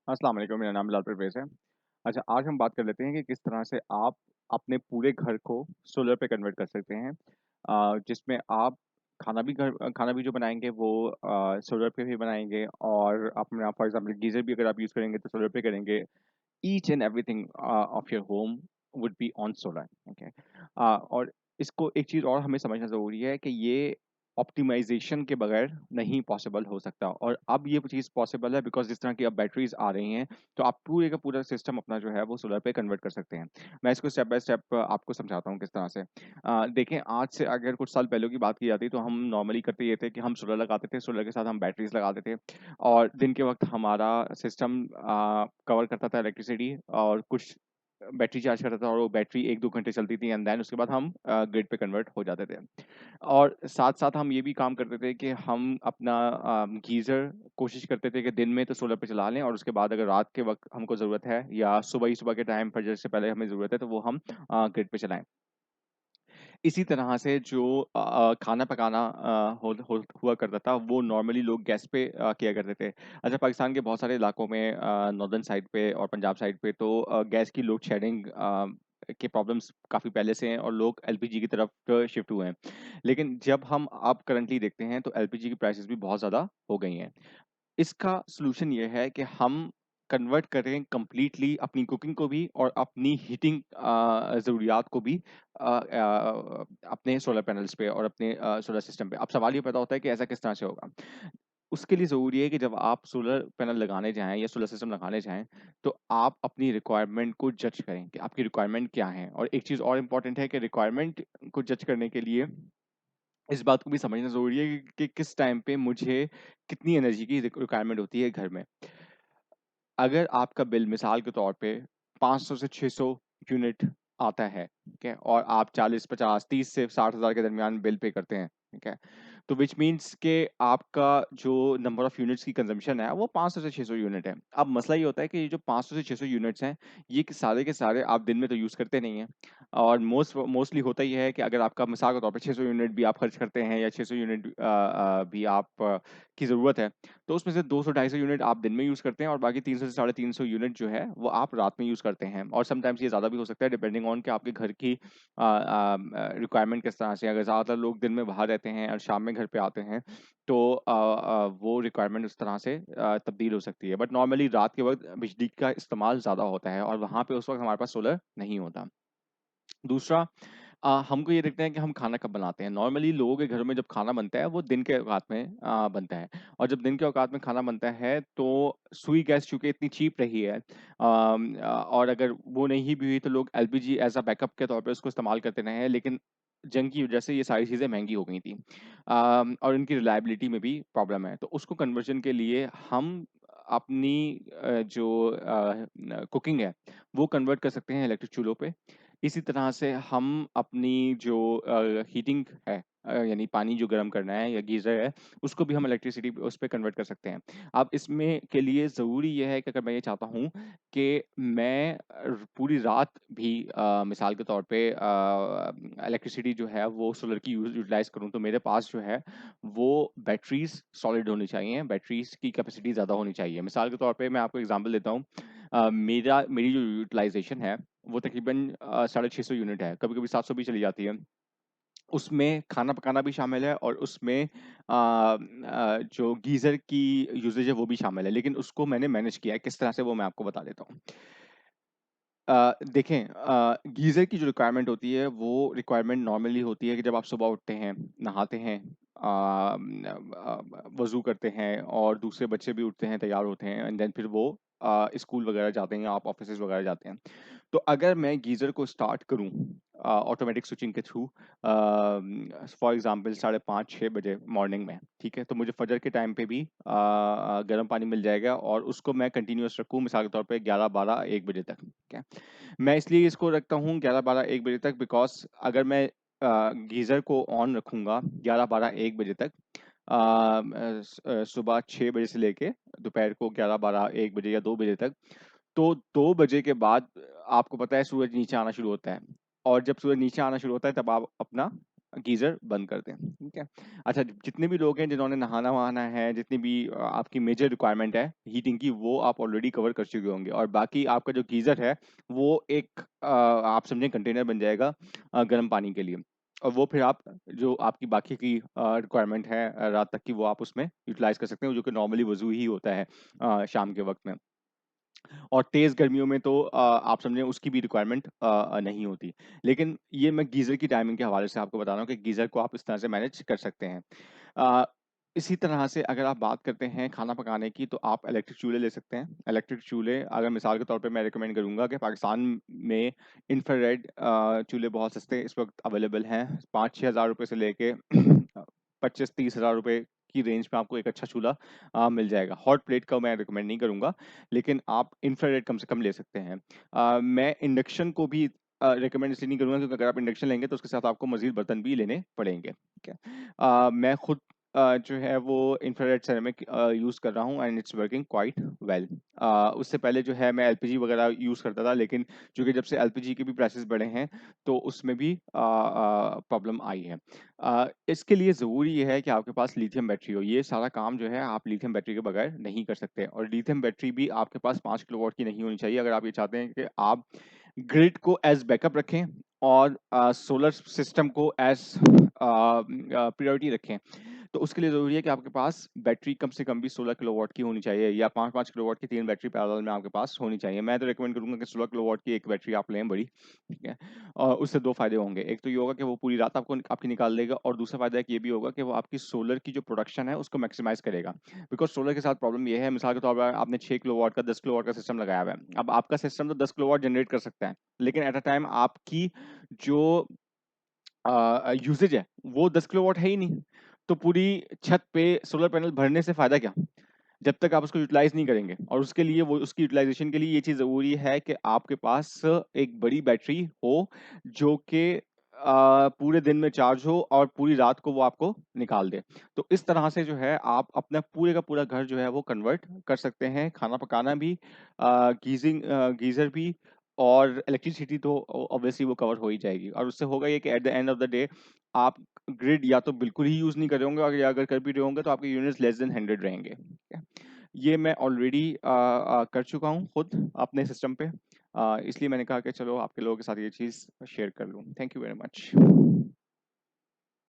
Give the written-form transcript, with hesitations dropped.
अस्सलाम वालेकुम, मेरा नाम बिलाल परवेज़ है। अच्छा, आज हम बात कर लेते हैं कि किस तरह से आप अपने पूरे घर को सोलर पे कन्वर्ट कर सकते हैं। जिसमें आप खाना भी जो बनाएँगे वो सोलर पे ही बनाएँगे और अपना फॉर एग्ज़ाम्पल गीज़र भी अगर आप यूज़ करेंगे तो सोलर पे करेंगे। Each and everything of your home would be on solar, okay. और इसको एक चीज़ और हमें समझना ज़रूरी है कि ये ऑप्टिमाइज़ेशन के बगैर नहीं पॉसिबल हो सकता और अब ये चीज़ पॉसिबल है बिकॉज़ जिस तरह की अब बैटरीज़ आ रही हैं, तो आप पूरे का पूरा सिस्टम अपना जो है वो सोलर पे कन्वर्ट कर सकते हैं। मैं इसको स्टेप बाय स्टेप आपको समझाता हूँ किस तरह से। देखें, आज से अगर कुछ साल पहले की बात की जाती तो हम नॉर्मली करते ये थे कि हम सोलर लगाते थे, सोलर के साथ हम बैटरीज़ लगाते थे और दिन के वक़्त हमारा सिस्टम कवर करता था इलेक्ट्रिसिटी और कुछ बैटरी चार्ज करता था और वो बैटरी 1-2 घंटे चलती थी एंड देन उसके बाद हम ग्रिड पे कन्वर्ट हो जाते थे। और साथ-साथ हम ये भी काम करते थे कि हम अपना गीज़र कोशिश करते थे कि दिन में तो सोलर पे चला लें और उसके बाद अगर रात के वक़्त हमको ज़रूरत है या सुबह के टाइम फजर से पहले हमें ज़रूरत है तो वो हम ग्रिड पे चलाएँ। इसी तरह से जो खाना पकाना हो हुआ करता था, वो नॉर्मली लोग गैस पे किया करते थे। अच्छा, पाकिस्तान के बहुत सारे इलाकों में नॉर्दर्न साइड पे और पंजाब साइड पे तो गैस की लोड शेडिंग के प्रॉब्लम्स काफ़ी पहले से हैं और लोग एलपीजी की तरफ शिफ्ट हुए हैं। लेकिन जब हम अब करंटली देखते हैं, तो एलपीजी की प्राइसेज़ भी बहुत ज़्यादा हो गई हैं। इसका सॉल्यूशन ये है कि हम कन्वर्ट करें कंप्लीटली अपनी कुकिंग को भी और अपनी हीटिंग ज़रूरियात को भी अपने सोलर पैनल्स पे और अपने सोलर सिस्टम पे। अब सवाल ये पैदा होता है कि ऐसा किस तरह से होगा? उसके लिए ज़रूरी है कि जब आप सोलर पैनल लगाने जाएँ या सोलर सिस्टम लगाने जाएँ, तो आप अपनी रिक्वायरमेंट को जज करें कि आपकी रिक्वायरमेंट क्या है? और एक चीज़ और इम्पोर्टेंट है कि रिक्वायरमेंट को जज करने के लिए इस बात को भी समझना ज़रूरी है कि किस टाइम पे मुझे कितनी एनर्जी की रिक्वायरमेंट होती है घर में। अगर आपका बिल मिसाल के तौर पे 500 से 600 यूनिट आता है, ठीक है? और आप 40, 50, 30 से 60,000 के दरमियान बिल पे करते हैं, ठीक है? तो व्हिच मीन्स कि आपका जो नंबर ऑफ यूनिट्स की कंज़म्पशन है, वो 500 से 600 यूनिट है। अब मसला ये होता है कि ये जो 500 से 600 यूनिट्स हैं, ये के सारे आप दिन में तो यूज़ करते नहीं हैं और मोस्टली होता ये है कि अगर आपका मिसाल के तौर पे 600 यूनिट भी आप खर्च करते हैं या 600 यूनिट भी की ज़रूरत है, तो उसमें से 200 250 यूनिट आप दिन में यूज़ करते हैं और बाकी 300 से साढ़े 300 यूनिट जो है वो आप रात में यूज़ करते हैं और समटाइम्स ये ज़्यादा भी हो सकता है डिपेंडिंग ऑन कि आपके घर की रिक्वायरमेंट किस तरह से है। अगर ज़्यादातर लोग दिन में बाहर रहते हैं और शाम में घर पे आते हैं तो वो रिक्वायरमेंट उस तरह से तब्दील हो सकती है। बट नॉर्मली रात के वक़्त बिजली का इस्तेमाल ज़्यादा होता है और वहाँ पे उस वक़्त हमारे पास सोलर नहीं होता। दूसरा, हमको ये देखते हैं कि हम खाना कब बनाते हैं। नॉर्मली लोगों के घरों में जब खाना बनता है वो दिन के औकात में बनता है और जब दिन के औकात में खाना बनता है तो सुई गैस चूँकि इतनी चीप रही है और अगर वो नहीं भी हुई तो लोग एलपीजी एज़ अ बैकअप के तौर पे उसको इस्तेमाल करते रहे हैं। लेकिन जंग की वजह से ये सारी चीज़ें महँगी हो गई थी और इनकी रिलायबिलिटी में भी प्रॉब्लम है। तो उसको कन्वर्जन के लिए हम अपनी जो कुकिंग है वो कन्वर्ट कर सकते हैं इलेक्ट्रिक चूल्हों पे। इसी तरह से हम अपनी जो हीटिंग है यानी पानी जो गर्म करना है या गीज़र है, उसको भी हम इलेक्ट्रिसिटी उस पे कन्वर्ट कर सकते हैं। अब इसमें के लिए ज़रूरी ये है कि अगर मैं ये चाहता हूँ कि मैं पूरी रात भी मिसाल के तौर पे इलेक्ट्रिसिटी जो है वो सोलर की यूटिलाइज़ करूँ, तो मेरे पास जो है वो बैटरीज़ सॉलिड होनी चाहिए, बैटरीज़ की कैपेसिटी ज़्यादा होनी चाहिए। मिसाल के तौर पे मैं आपको एग्ज़ाम्पल देता हूँ। मेरी जो यूटिलाइज़ेशन है वो तकरीबन 650 यूनिट है, कभी-कभी 700 भी चली जाती है। उसमें खाना पकाना भी शामिल है और उसमें जो गीज़र की यूसेज है वो भी शामिल है, लेकिन उसको मैंने मैनेज किया है, किस तरह से वो मैं आपको बता देता हूँ। देखें, गीज़र की जो रिक्वायरमेंट होती है वो रिक्वायरमेंट नॉर्मली होती है कि जब आप सुबह उठते हैं, नहाते हैं, वज़ू करते हैं और दूसरे बच्चे भी उठते हैं, तैयार होते हैं एंड देन फिर वो स्कूल वगैरह जाते हैं या आप ऑफ़िसेज़ वगैरह जाते हैं। तो अगर मैं गीज़र को स्टार्ट करूँ ऑटोमेटिक स्विचिंग के थ्रू फॉर एग्ज़ाम्पल 5:30-6 बजे मॉर्निंग में, ठीक है? तो मुझे फ़जर के टाइम पे भी गर्म पानी मिल जाएगा और उसको मैं कंटीन्यूअस रखूँ मिसाल के तौर पे 11, 12, 1 बजे तक, ठीक है? मैं इसलिए इसको रखता हूँ 11, 12, 1 बजे तक बिकॉज़ अगर मैं गीज़र को ऑन रखूँगा 11, 12, 1 बजे तक सुबह 6 बजे से लेके दोपहर को 11, 12, 1 बजे या 2 बजे तक, तो 2 बजे के बाद आपको पता है सूरज नीचे आना शुरू होता है और जब सूरज नीचे आना शुरू होता है तब आप अपना गीज़र बंद कर दें, ठीक है? अच्छा, जितने भी लोग हैं जिन्होंने नहाना-वहाना है, जितनी भी आपकी मेजर रिक्वायरमेंट है हीटिंग की, वो आप ऑलरेडी कवर कर चुके होंगे और बाकी आपका जो गीज़र है, वो एक आप समझें कंटेनर बन जाएगा गर्म पानी के लिए और वो फिर आप जो आपकी बाकी की रिक्वायरमेंट है रात तक की, वो आप उसमें यूटिलाइज़ कर सकते हैं, जो कि नॉर्मली वज़ू ही होता है शाम के वक़्त में। और तेज़ गर्मियों में तो आप समझें उसकी भी रिक्वायरमेंट नहीं होती। लेकिन ये मैं गीज़र की टाइमिंग के हवाले से आपको बता रहा हूँ कि गीज़र को आप इस तरह से मैनेज कर सकते हैं। अ, इसी तरह से अगर आप बात करते हैं खाना पकाने की तो आप इलेक्ट्रिक चूल्हे ले सकते हैं। इलेक्ट्रिक चूल्हे अगर मिसाल के तौर पे मैं रिकमेंड करूँगा कि पाकिस्तान में इंफ्रारेड चूल्हे बहुत सस्ते इस वक़्त अवेलेबल हैं। 5-6 हज़ार रुपए से लेके 25-30 हज़ार रुपए की रेंज में आपको एक अच्छा चूल्हा मिल जाएगा। हॉट प्लेट का मैं रिकमेंड नहीं करूँगा, लेकिन आप इंफ्रारेड कम से कम ले सकते हैं। मैं इंडक्शन को भी रिकमेंड इसलिए नहीं करूँगा क्योंकि अगर आप इंडक्शन लेंगे तो उसके साथ आपको मज़ीद बर्तन भी लेने पड़ेंगे, ठीक है? मैं खुद जो है वो इंफ्रारेड सेरेमिक यूज़ कर रहा हूँ and it's working quite well. उससे पहले जो है मैं एलपीजी वगैरह यूज़ करता था, लेकिन चूँकि जब से एलपीजी के भी प्राइसेस बढ़े हैं, तो उसमें भी प्रॉब्लम आई है। इसके लिए ज़रूरी ये है कि आपके पास लिथियम बैटरी हो। ये सारा काम जो है आप लिथियम बैटरी के बगैर नहीं कर सकते और लिथियम बैटरी भी आपके पास 5 किलोवाट की नहीं होनी चाहिए अगर आप ये चाहते हैं कि आप ग्रिड को एज़ बैकअप रखें और सोलर सिस्टम को एज़ प्रायोरिटी रखें। तो उसके लिए ज़रूरी है कि आपके पास बैटरी कम से कम भी 16 किलोवाट की होनी चाहिए या 5-5 किलोवाट की 3 बैटरी पैरेलल में आपके पास होनी चाहिए। मैं तो रिकमेंड करूँगा कि 16 किलोवाट की एक बैटरी आप लें बड़ी, ठीक है? और उससे 2 फ़ायदे होंगे। एक तो ये होगा कि वो पूरी रात आपको आपकी निकाल देगा और दूसरा फ़ायदा एक ये भी होगा कि वो आपकी सोलर की जो प्रोडक्शन है उसको मैक्सिमाइज़ करेगा। बिकॉज़ सोलर के साथ प्रॉब्लम ये है, मिसाल के तौर पर आपने 6 किलोवाट का 10 किलोवाट का सिस्टम लगाया हुआ है। अब आपका सिस्टम तो 10 किलोवाट जनरेट कर सकता है, लेकिन एट अ टाइम आपकी जो यूसेज है वो 10 किलोवाट है ही नहीं। तो पूरी छत पे सोलर पैनल भरने से फ़ायदा क्या? जब तक आप उसको यूटिलाइज़ नहीं करेंगे और उसके लिए वो उसकी यूटिलाइज़ेशन के लिए ये चीज़ ज़रूरी है कि आपके पास एक बड़ी बैटरी हो जो कि पूरे दिन में चार्ज हो और पूरी रात को वो आपको निकाल दे। तो इस तरह से जो है आप अपना पूरे का पूरा घर जो है वो कन्वर्ट कर सकते हैं, खाना पकाना भी गीज़र भी और इलेक्ट्रिसिटी तो ऑब्वियसली वो कवर हो ही जाएगी और उससे होगा ये कि at the end of the day आप ग्रिड या तो बिल्कुल ही यूज़ नहीं कर रहे होंगे और या अगर कर भी रहे होंगे तो आपके यूनिट्स लेस देन 100 रहेंगे। ठीक है? ये मैं ऑलरेडी कर चुका हूँ खुद अपने सिस्टम पे। इसलिए मैंने कहा कि चलो आपके लोगों के साथ ये चीज़ शेयर कर लूँ। Thank you very much.